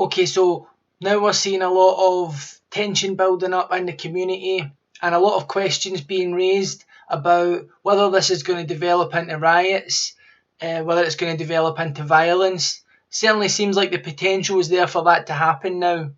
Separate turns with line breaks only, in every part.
Okay, so now we're seeing a lot of tension building up in the community and a lot of questions being raised about whether this is going to develop into riots, whether it's going to develop into violence. Certainly seems like the potential is there for that to happen now.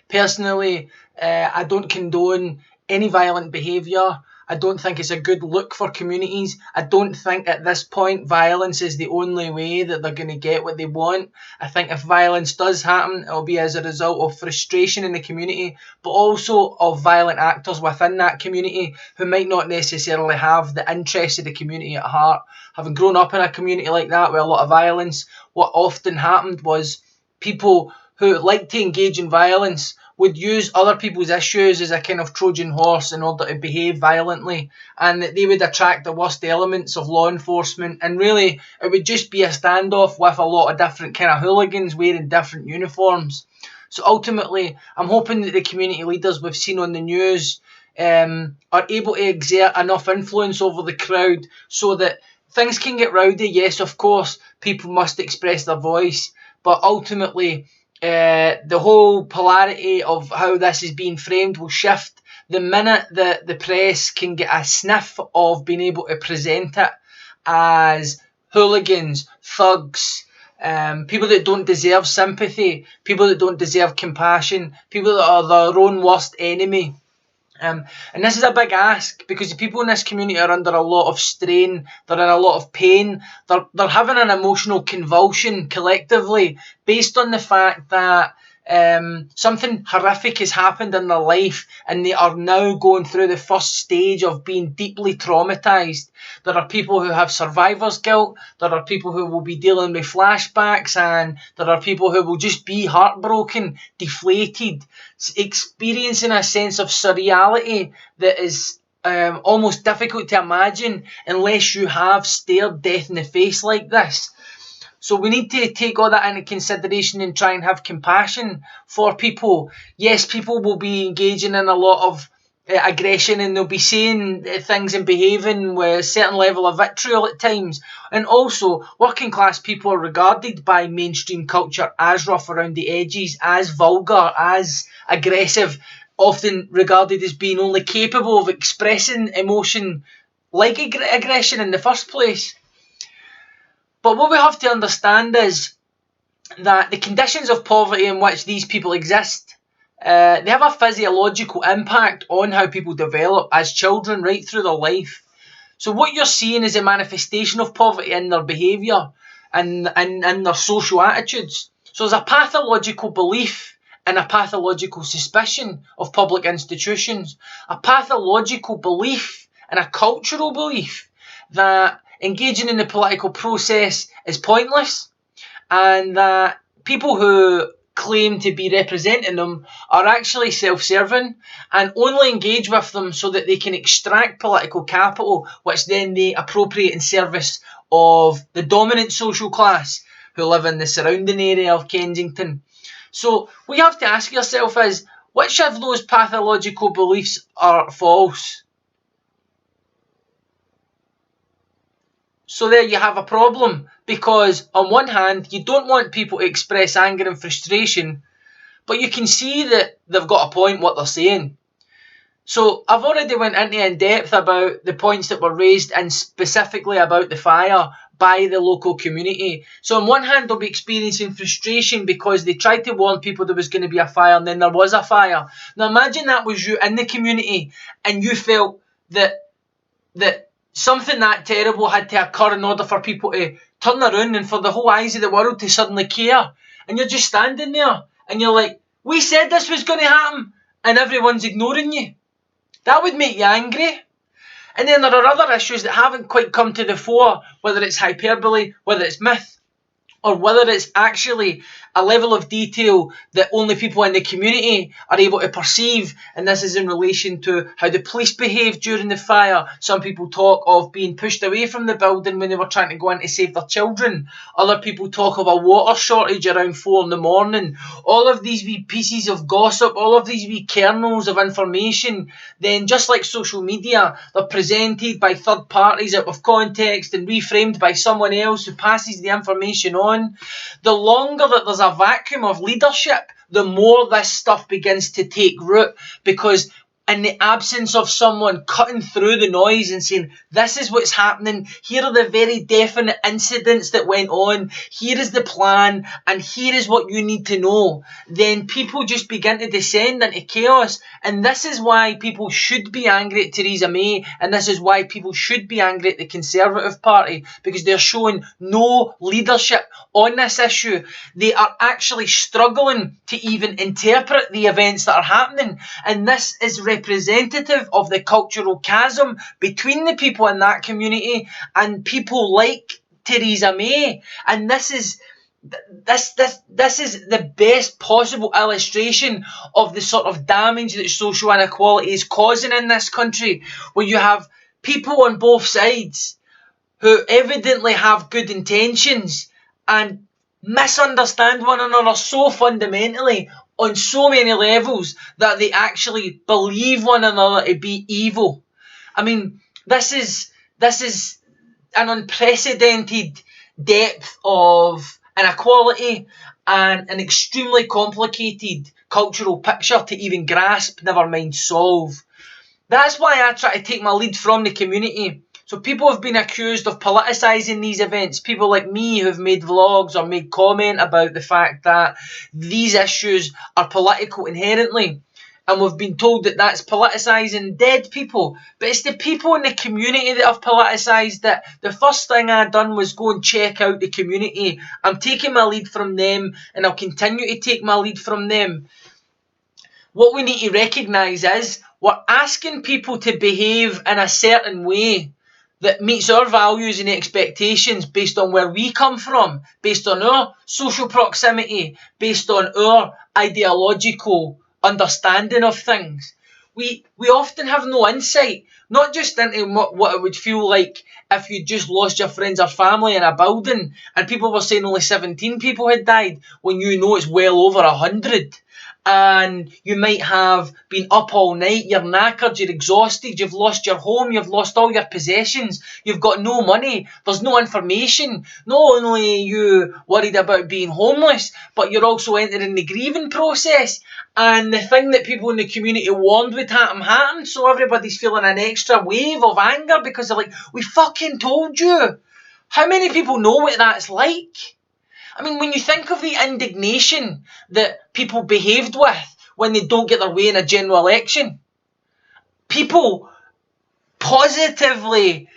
Personally, I don't condone any violent behaviour. I don't think it's a good look for communities. I don't think at this point violence is the only way that they're going to get what they want. I think if violence does happen, it'll be as a result of frustration in the community, but also of violent actors within that community who might not necessarily have the interests of the community at heart. Having grown up in a community like that with a lot of violence, what often happened was people who like to engage in violence would use other people's issues as a kind of Trojan horse in order to behave violently, and that they would attract the worst elements of law enforcement, and really it would just be a standoff with a lot of different kind of hooligans wearing different uniforms. So ultimately, I'm hoping that the community leaders we've seen on the news are able to exert enough influence over the crowd so that things can get rowdy. Yes, of course, people must express their voice, but ultimately the whole polarity of how this is being framed will shift the minute that the press can get a sniff of being able to present it as hooligans, thugs, people that don't deserve sympathy, people that don't deserve compassion, people that are their own worst enemy. And this is a big ask because the people in this community are under a lot of strain, they're in a lot of pain, they're having an emotional convulsion collectively based on the fact that something horrific has happened in their life and they are now going through the first stage of being deeply traumatised. There are people who have survivor's guilt, there are people who will be dealing with flashbacks, and there are people who will just be heartbroken, deflated, experiencing a sense of surreality that is almost difficult to imagine unless you have stared death in the face like this. So we need to take all that into consideration and try and have compassion for people. Yes, people will be engaging in a lot of aggression and they'll be saying things and behaving with a certain level of vitriol at times. And also, working class people are regarded by mainstream culture as rough around the edges, as vulgar, as aggressive, often regarded as being only capable of expressing emotion like aggression in the first place. But what we have to understand is that the conditions of poverty in which these people exist, they have a physiological impact on how people develop as children right through their life. So what you're seeing is a manifestation of poverty in their behaviour and their social attitudes. So there's a pathological belief and a pathological suspicion of public institutions, a pathological belief and a cultural belief that engaging in the political process is pointless, and that people who claim to be representing them are actually self-serving and only engage with them so that they can extract political capital, which then they appropriate in service of the dominant social class who live in the surrounding area of Kensington. So what you have to ask yourself is, which of those pathological beliefs are false? So there you have a problem, because on one hand, you don't want people to express anger and frustration, but you can see that they've got a point what they're saying. So I've already went into in depth about the points that were raised and specifically about the fire by the local community. So on one hand, they'll be experiencing frustration because they tried to warn people there was going to be a fire and then there was a fire. Now imagine that was you in the community and you felt that something that terrible had to occur in order for people to turn around and for the whole eyes of the world to suddenly care. And you're just standing there and you're like, we said this was going to happen, and everyone's ignoring you. That would make you angry. And then there are other issues that haven't quite come to the fore, whether it's hyperbole, whether it's myth, or whether it's actually a level of detail that only people in the community are able to perceive. And this is in relation to how the police behaved during the fire. Some people talk of being pushed away from the building when they were trying to go in to save their children. Other people talk of a water shortage around 4 a.m. All of these wee pieces of gossip, all of these wee kernels of information, then just like social media, they're presented by third parties out of context and reframed by someone else who passes the information on. on. The longer that there's a vacuum of leadership, the more this stuff begins to take root, because in the absence of someone cutting through the noise and saying, this is what's happening, here are the very definite incidents that went on, here is the plan, and here is what you need to know, then people just begin to descend into chaos. And this is why people should be angry at Theresa May, and this is why people should be angry at the Conservative Party, because they're showing no leadership on this issue. They are actually struggling to even interpret the events that are happening, and this is representative of the cultural chasm between the people in that community and people like Theresa May. And this is the best possible illustration of the sort of damage that social inequality is causing in this country, where you have people on both sides who evidently have good intentions and misunderstand one another so fundamentally on so many levels that they actually believe one another to be evil. I mean, this is an unprecedented depth of inequality and an extremely complicated cultural picture to even grasp, never mind solve. That's why I try to take my lead from the community. So people have been accused of politicising these events. People like me who've made vlogs or made comment about the fact that these issues are political inherently. And we've been told that that's politicising dead people. But it's the people in the community that have politicised it. The first thing I done was go and check out the community. I'm taking my lead from them, and I'll continue to take my lead from them. What we need to recognise is we're asking people to behave in a certain way that meets our values and expectations based on where we come from, based on our social proximity, based on our ideological understanding of things. We often have no insight, not just into what it would feel like if you just lost your friends or family in a building and people were saying only 17 people had died when you know it's well over 100. And you might have been up all night, you're knackered, you're exhausted, you've lost your home, you've lost all your possessions, you've got no money, there's no information. Not only are you worried about being homeless, but you're also entering the grieving process. And the thing that people in the community warned would happen, so everybody's feeling an extra wave of anger because they're like, we fucking told you. How many people know what that's like? I mean, when you think of the indignation that people behaved with when they don't get their way in a general election, people positively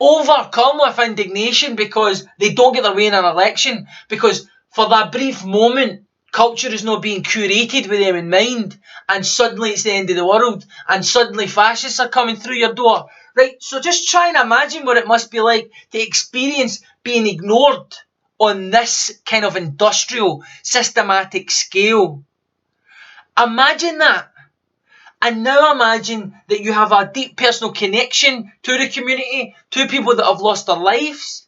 overcome with indignation because they don't get their way in an election, because for that brief moment, culture is not being curated with them in mind, and suddenly it's the end of the world, and suddenly fascists are coming through your door. Right, so just try and imagine what it must be like to experience being ignored on this kind of industrial, systematic scale. Imagine that. And now imagine that you have a deep personal connection to the community, to people that have lost their lives,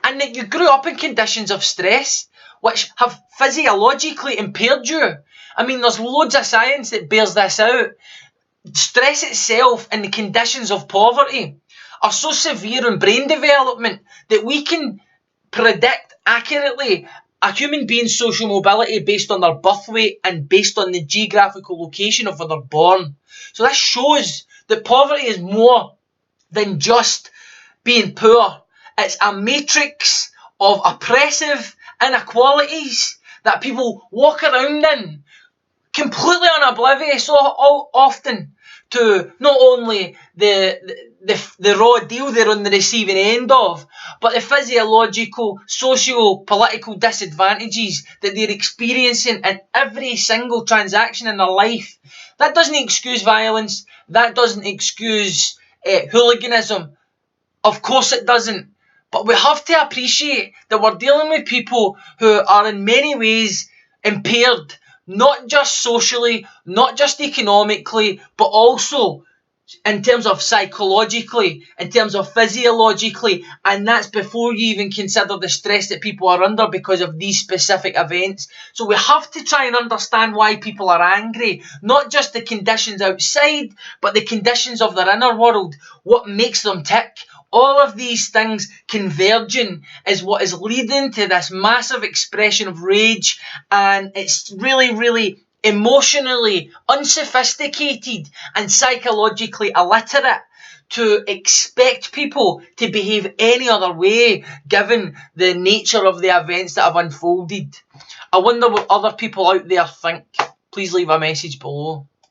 and that you grew up in conditions of stress which have physiologically impaired you. I mean, there's loads of science that bears this out. Stress itself and the conditions of poverty are so severe in brain development that we can predict accurately a human being's social mobility based on their birth weight and based on the geographical location of where they're born. So this shows that poverty is more than just being poor. It's a matrix of oppressive inequalities that people walk around in, completely unoblivious so often to not only the raw deal they're on the receiving end of, but the physiological, socio-political disadvantages that they're experiencing in every single transaction in their life. That doesn't excuse violence. That doesn't excuse hooliganism. Of course it doesn't. But we have to appreciate that we're dealing with people who are in many ways impaired, not just socially, not just economically, but also in terms of psychologically, in terms of physiologically, and that's before you even consider the stress that people are under because of these specific events. So we have to try and understand why people are angry, not just the conditions outside, but the conditions of their inner world. What makes them tick? All of these things converging is what is leading to this massive expression of rage, and it's really, really emotionally unsophisticated and psychologically illiterate to expect people to behave any other way given the nature of the events that have unfolded. I wonder what other people out there think. Please leave a message below.